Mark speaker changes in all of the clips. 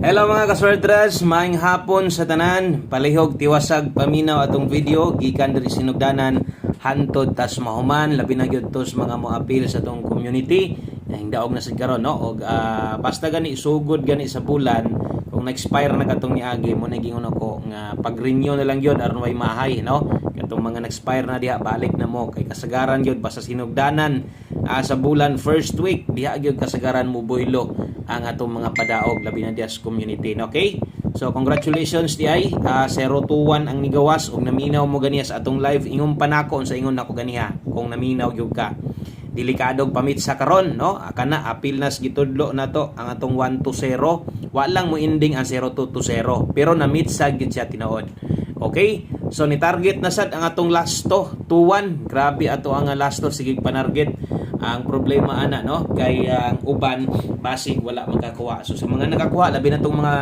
Speaker 1: Hello mga kaswertres, maayong hapon sa tanan. Palihog tiwasag paminaw atong video gikan diri sinugdanan hantod tas mahuman labi na gyud tos mga moapil sa atong community. Hingdaog na sad karon no og basta gani sugod gani sa bulan kung na-expire na katong niagi mo nagingon ako nga pag-renew na lang gyud aron way mahay no. Katong mga na-expire na diha balik na mo kay kasagaran gyud basta sinugdanan sa bulan first week diha gyud kasagaran mo boylo ang atong mga padaog labi na dias community, okay? So congratulations di ay 021 ang nigawas og naminaw mo ganiya sa atong live ingon panako sa ingon nako ganiha kung naminaw gyud ka. Delikadog pamit sa karon no, kana apil nas gitudlo na to ang atong 1-0. Wa lang mo ending ang 0-2-0 pero na-meet sa gid siya tinuod. Okay? So ni target na sad ang atong last to 2-1. Grabe ato ang last to sige panarget. Ang problema ana no kay ang uban basig wala makakuha. So sa mga nakakuha labi na tong mga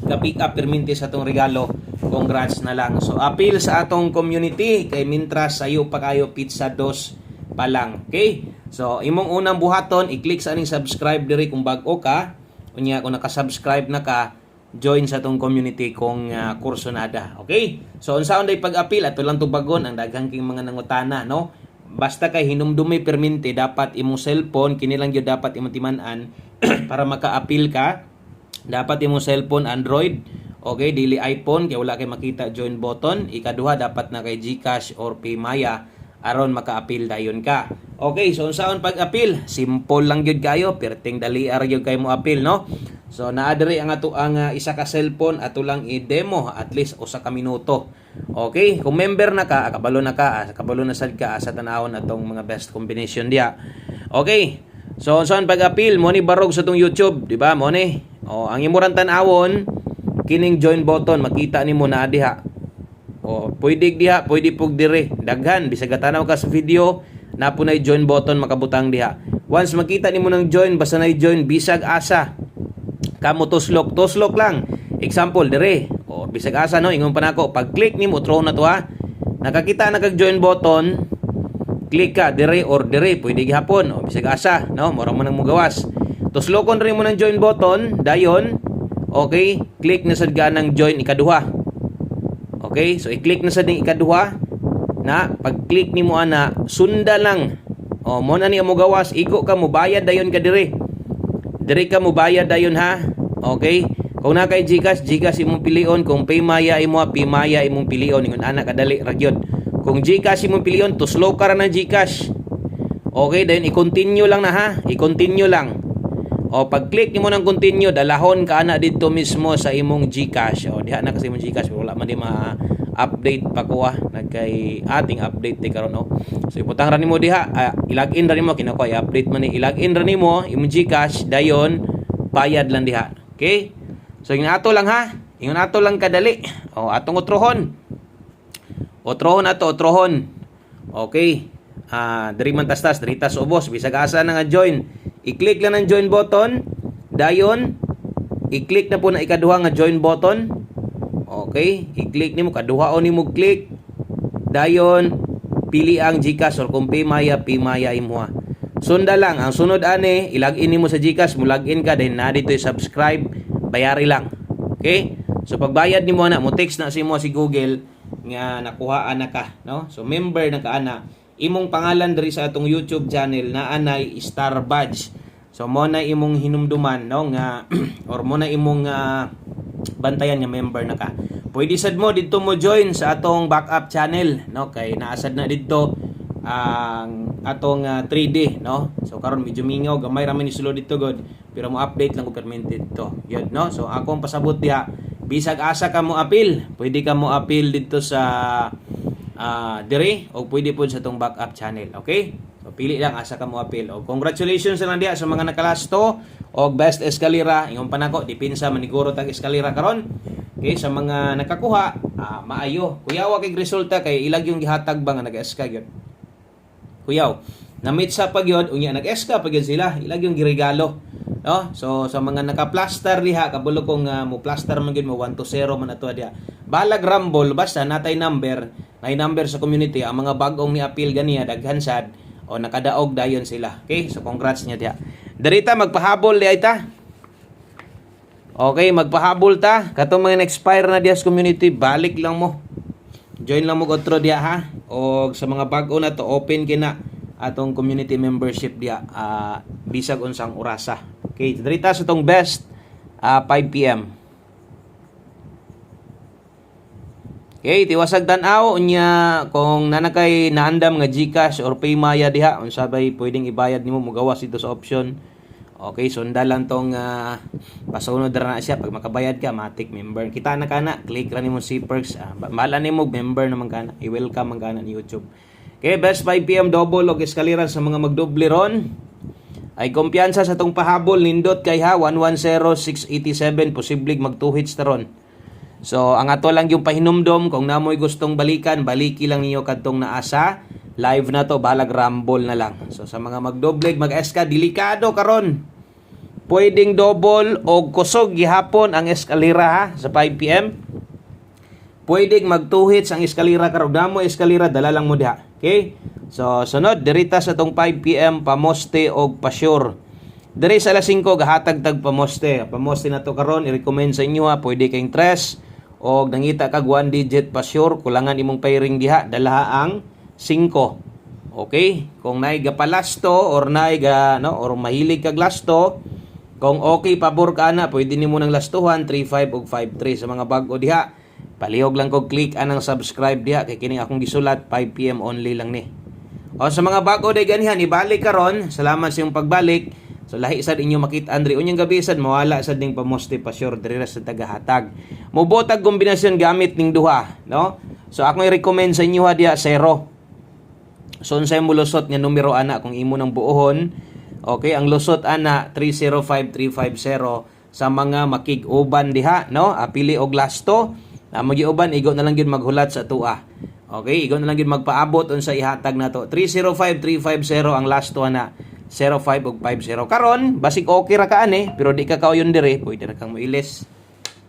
Speaker 1: ka-pick up perminti sa atong regalo, congrats na lang. So appeal sa atong community kay mintras sayo pa kayo pizza 2 pa lang. Okay? So imong unang buhaton i-click sa aning subscribe diri kung bag-o ka. Unya kung naka-subscribe na ka, join sa atong community kung kurso nada. Okay? So unsaon day pag-appeal ato lang tubagon ang daghang king mga nangutana no. Basta kay hinumdumay perminti dapat imong cellphone kini lang gyud dapat imong timan-an para maka-appeal ka. Dapat imong cellphone Android, okay, dili iPhone kay wala kay makita join button. Ikaduha dapat na kay GCash or Paymaya aron maka-appeal dayon ka. Okay, so unsaon pag-appeal? Simple lang gyud kayo, perting dali ra gyud kay mo appeal no. So naa diri ang ato ang isa ka cellphone ato lang i-demo at least usa ka minuto. Okay, kung member na ka, kabalo na ka, kabalo na sad ka sa tanawon atong mga best combination dia. Okay. So saan pag-appeal mo ni barog sa tong YouTube, di ba? Mo ni. Oh, ang imong tan-awon kining join button makita nimo na diha. Oh, pwede diha, pwede pug dire. Daghan bisag tanaw ka sa video, napunay join button makabutang diha. Once makita nimo ng join, basta na join bisag asa. Kamo tuslok lang. Example dire. O bisag asa no ingon pa nako pag-click nimo throw na to ha. Nakakita na kag join button, click ka dire or dire pwede gihapon o bisag asa no mura mo nang mugawas. Tuslokon rin mo ng join button dayon. Okay, click na sad ka ng join ikaduha. Okay, so i-click na sad ning ikaduha na pag-click nimo ana sunda lang. O mo na ni mo gawas iko ka mo bayad dayon ka dire. Dire ka mo bayad dayon ha. Okay? Kung na kay GCash, GCash imong pilion. Kung Paymaya imo, Paymaya imong pilion. Ingon ana kadali ra gyud. Kung GCash imong pilion, tuslo ka ra ng GCash. Okay, then i-continue lang na ha. I-continue lang. O pag-click nimo ng continue, dalahon ka ana dito mismo sa imong GCash. O diha na kasi imong GCash wala man di ma-update pa ko nagkay ating update ti karon no. So iputang ra nimo diha, i-login ra nimo kinako i-update man ni i-login ra nimo imong GCash dayon bayad lang diha. Okay? So ingon ato lang ha. Ingon ato lang kadali. O atong utrohon. Utrohon ato, utrohon. Okay. Diri man tastas, diri tas ubos bisag asa na nga join. I-click lang ang join button. Dayon i-click na po na ikaduha nga join button. Okay? I-click nimo kaduhaon nimo click. Dayon pili ang GCash or kung Paymaya, Paymaya imo ha. Sunda lang ang sunod ani, i-login nimo sa GCash, mo login ka then na dito i-subscribe, bayari lang. Okay? So pagbayad nimo na, mo text na si mo si Google nga nakuhaan na ka, no? So member na ka ana. Imong pangalan diri sa atong YouTube channel na anay star badge. So mo na imong hinumduman no nga or mo na imong bantayan nga member na ka. Pwede sad mo didto mo join sa atong backup channel no kay naasad na didto ang atong 3D no. So karon medyo mingaw gamay ra man isulo dito god pero mo update lang ko permitted to. Yun no. So akong pasabot diha bisag asa ka mo appeal, pwede ka mo appeal dito sa dire o pwede po sa tong backup channel. Okay? So pili lang asa ka mo appeal. O congratulations na diha sa mga nakalasto og best escalera ingon pa nako dipinsa maniguro tag escalera karon. Okay, sa mga nakakuha maayo. Kuyawa kay resulta kay ilag yung gihatag ba nga nag-eska gyud. Kuyaw, na-meet sa pagyod, unya nag-eska pagyod sila, ilag yung giregalo. No? So sa mga naka-plaster diha, kabulo kong mo plaster man gyud mo 1-0 man ato diha. Balag rumble basta natay number, nay number sa community ang mga bag-ong ni appeal ganiya daghan sad o nakadaog dayon sila. Okay? So congrats niya diha. Darita magpahabol di ay ta. Okay, magpahabol ta. Katong mga na-expire na diya sa community, balik lang mo. Join lang mo otro diya ha. O sa mga bag-o na to, open kina atong community membership diya. Bisag unsang orasa. Okay, dirita sa tong best 5 PM. Okay, tiwasag tan-aw unya kung nanakay naandam nga GCash or Paymaya diha, unsabay pwedeng ibayad nimo mogawas ito sa option. Okay, sunda lang tong pasunod ra na siya pag makabayad ka, matik member. Kita na kana, click ra nimo si perks. Mahala nimo member naman kana. I-welcome man kana ni YouTube. Okay, best 5 PM double og eskalera sa mga magdoble ron. Ay kumpiyansa sa tong pahabol nindot kay ha 110687 posibleng mag 2 hits ta ron. So ang ato lang yung pahinumdom kung namoy gustong balikan, baliki lang niyo kadtong naasa. Live na to, balag rumble na lang. So sa mga magdoble, mag-eska, delikado karon. Pwedeng double o kusog gihapon ang eskalera ha sa 5 PM. Pwedeng mag 2 hits ang eskalera karon. Damo eskalera dala lang mo diha. Okay? So sunod dirita sa tong 5 PM pamoste og pasure. Diri sa alas 5 gahatag tag pamoste. Pamoste na to karon i-recommend sa inyo ha, pwede kayong 3 og nangita kag 1 digit pasure, kulangan imong pairing diha, dalaha ang 5. Okay? Kung naay gapalasto or naay ga no or mahilig kag lasto, kung okay pabor ka na, pwede nimo nang lastuhan 35 ug 53 sa mga bag-o diha. Palihog lang kog click anang subscribe diha kay kining akong gisulat 5 PM only lang ni. O sa mga bag-o day ganihan ibalik karon. Salamat sa iyong pagbalik. So lahi sad inyo makita Andre unyang gabi sad mawala sad ning pamoste pa sure diri sa tagahatag. Mobotag kombinasyon gamit ning duha, no? So ako i-recommend sa inyo diha 0. So unsay mo lusot nga numero ana kung imo nang buohon. Okay, ang lusot ana 305350 sa mga makig-uban diha, no? Apili og lasto. Magiuban igo na lang gyud maghulat sa tua. Okay, igo na lang gyud magpaabot unsa ihatag nato. 305350 ang lasto ana. 05 ug 50. Karon, basig okay ra ka ani, pero di ka kauyon dire, pwede ra kang moilis.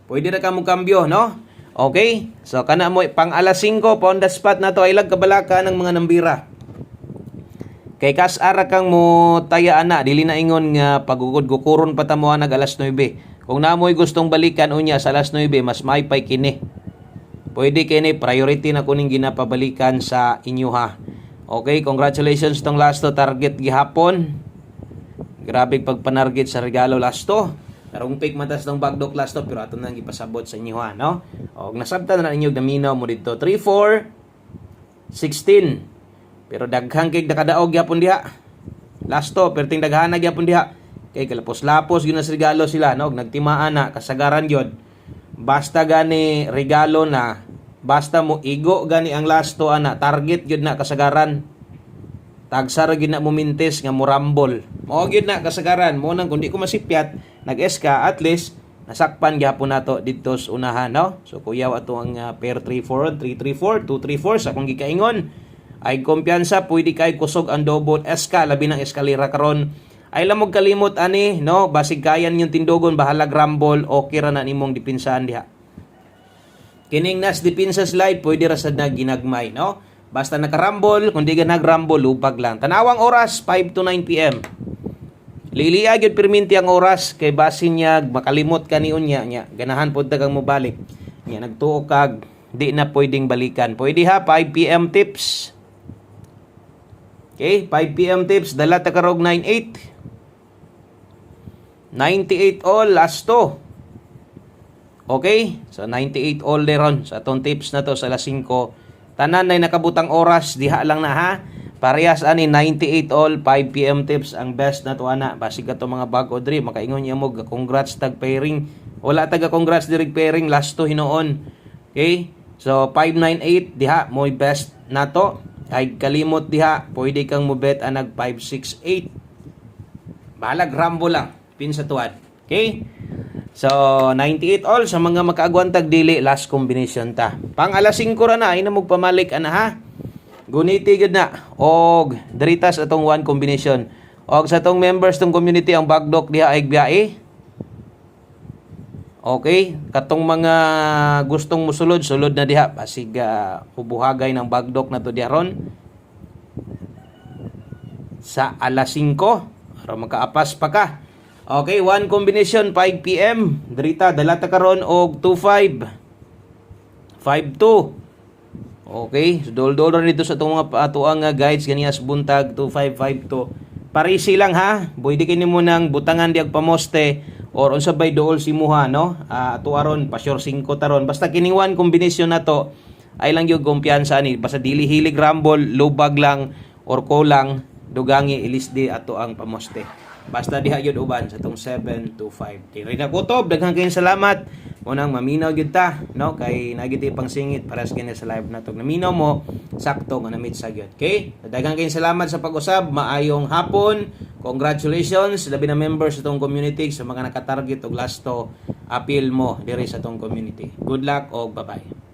Speaker 1: Pwede ra ka mo kambyo, no? Okay? So kana mo pang alas 5 pa on the spot na to ay lag kabalaka ng mga nambira. Kay kas ara kang mo taya ana, dili na ingon nga pagugod gukuron pa ta mo nag alas 9. Kung namoy gustong balikan unya sa alas 9, mas maipay kini. Pwede kini priority na kuning ginapabalikan sa inyo ha. Okay, congratulations tong lasto target gihapon. Grabe pagpanarget sa regalo lasto. Narumpik matas ng bagdok lasto pero ato nang ipasabot sa inyo ha, no? Og nasabtan na ninyo gaminaw mo dito 3 4 16. Pero daghang kay nakadaog gyapon diha. Lasto perting daghanag gyapon diha. Kay kalapos-lapos gyud na regalo sila, no? Nagtimaan na kasagaran gyud. Basta gani regalo na basta mo igo gani ang lasto ana target gyud na kasagaran. Tagsara gyud na mo mintes nga mo rumble. Mao gyud na kasagaran mo nang kundi ko masipyat nag-eska at least nasakpan gyapon nato didto sa unahan, no? So kuyaw ato ang pair 3-4, 3-3-4, 2-3-4 sa kung gikaingon ay kumpiyansa pwede kay kusog ang double eska labi ng eskalera karon. Ay lamog kalimot ani, no? Basig kayan yung tindogon bahalag rumble okay ra na nimong dipinsahan diha. Kining nas depensa slide pwede ra sad na ginagmay, no? Basta nakarambol, kundi ka nagrambol lupag lang. Tanawang oras 5 to 9 PM. Liliya gyud perminti ang oras kay basin niya makalimot ka ni unya nya. Ganahan pod ta kang mobalik. Nya nagtuo kag di na pwedeng balikan. Pwede ha 5 PM tips. Okay, 5 PM tips dala ta karog 98. 98 all lasto. Okay? So 98 all deron sa atong tips na to sa alas 5. Tanan nay nakabutang oras diha lang na ha. Parehas ani 98 all 5 PM tips ang best na to ana. Basig ato mga bag-o diri makaingon niya mo congrats tag pairing. Wala taga congrats diri pairing last to hinoon. Okay? So 598 diha mo'y best na to. Ay kalimot diha pwede kang mo bet anag 568. Balag rambo lang pin sa tuad. Okay? So 98 all sa mga makaagwantag dili last combination ta. Pang alas 5 ra na ay na magpamalik ana ha. Guniti gud na og diritas atong one combination. Og sa tong members tong community ang bagdok diha ay biyae. Okay, katong mga gustong musulod sulod na diha basig hubuhagay ng bagdok na to diha ron. Sa alas 5 para makaapas pa ka. Okay, one combination 5 PM. Drita dalata karon og 25. 52. Okay, so dol-dol ra dito sa itong mga atuang guides ganiyas buntag 2552. Parisi lang ha. Pwede kini mo nang butangan diag pamoste or unsa bay dool simuha no. Ato aron pa sure 5 taron. Basta kining one combination na to ay lang yung kumpiyansa ni. Basta dili hilig rumble, lubag lang or kulang dugangi ilisdi ato ang pamoste. Basta diha yun uban sa tong 725. Kay Rina Kutob, daghang kayong salamat. Unang maminaw gyud ta, no? Kay nagiti pang singit para sa kini sa live nato. Naminaw mo sakto nga na-meet sa gyud. Okay? Daghang kayong salamat sa pag-usab. Maayong hapon. Congratulations labi na members sa tong community sa mga nakatarget og lasto appeal mo diri sa tong community. Good luck og bye-bye.